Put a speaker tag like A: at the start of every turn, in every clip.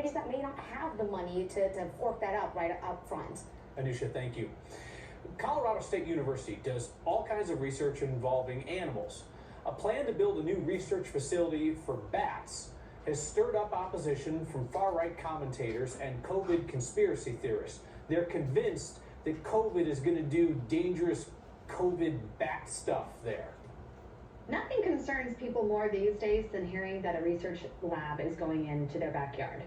A: companies that may not have the money to fork that up right up front.
B: Anusha, thank you. Colorado State University does all kinds of research involving animals. A plan to build a new research facility for bats has stirred up opposition from far-right commentators and COVID conspiracy theorists. They're convinced that COVID is going to do dangerous COVID bat stuff there.
C: Nothing concerns people more these days than hearing that a research lab is going into their backyard.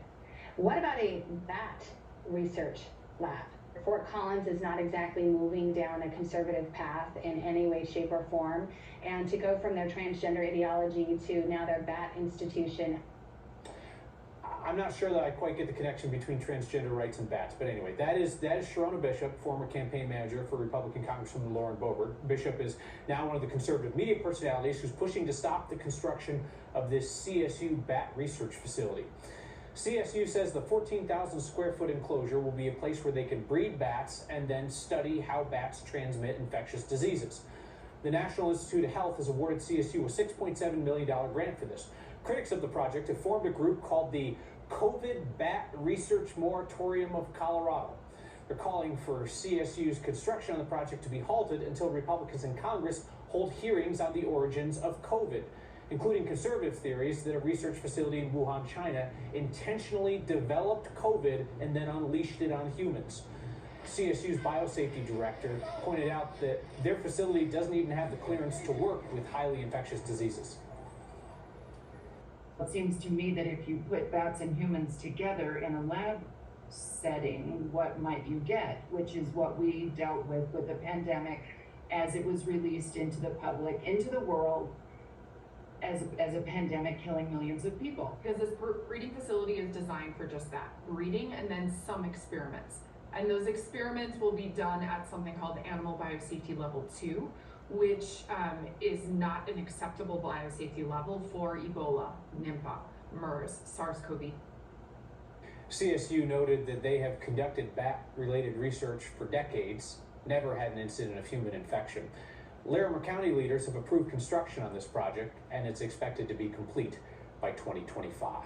C: What about a bat research lab? Fort Collins is not exactly moving down a conservative path in any way, shape, or form. And to go from their transgender ideology to now their bat institution.
B: I'm not sure that I quite get the connection between transgender rights and bats, but anyway, that is Sharona Bishop, former campaign manager for Republican Congresswoman Lauren Boebert. Bishop is now one of the conservative media personalities who's pushing to stop the construction of this CSU bat research facility. CSU says the 14,000 square foot enclosure will be a place where they can breed bats and then study how bats transmit infectious diseases. The National Institute of Health has awarded CSU a $6.7 million grant for this. Critics of the project have formed a group called the COVID Bat Research Moratorium of Colorado. They're calling for CSU's construction on the project to be halted until Republicans in Congress hold hearings on the origins of COVID, including conservative theories that a research facility in Wuhan, China, intentionally developed COVID and then unleashed it on humans. CSU's biosafety director pointed out that their facility doesn't even have the clearance to work with highly infectious diseases.
D: It seems to me that if you put bats and humans together in a lab setting, what might you get? Which is what we dealt with the pandemic as it was released into the public, into the world, as a pandemic killing millions of people.
E: Because this breeding facility is designed for just that, breeding and then some experiments. And those experiments will be done at something called Animal Biosafety Level 2, which is not an acceptable biosafety level for Ebola, Nipah, MERS, SARS-CoV.
B: CSU noted that they have conducted bat-related research for decades, never had an incident of human infection. Larimer County leaders have approved construction on this project, and it's expected to be complete by 2025.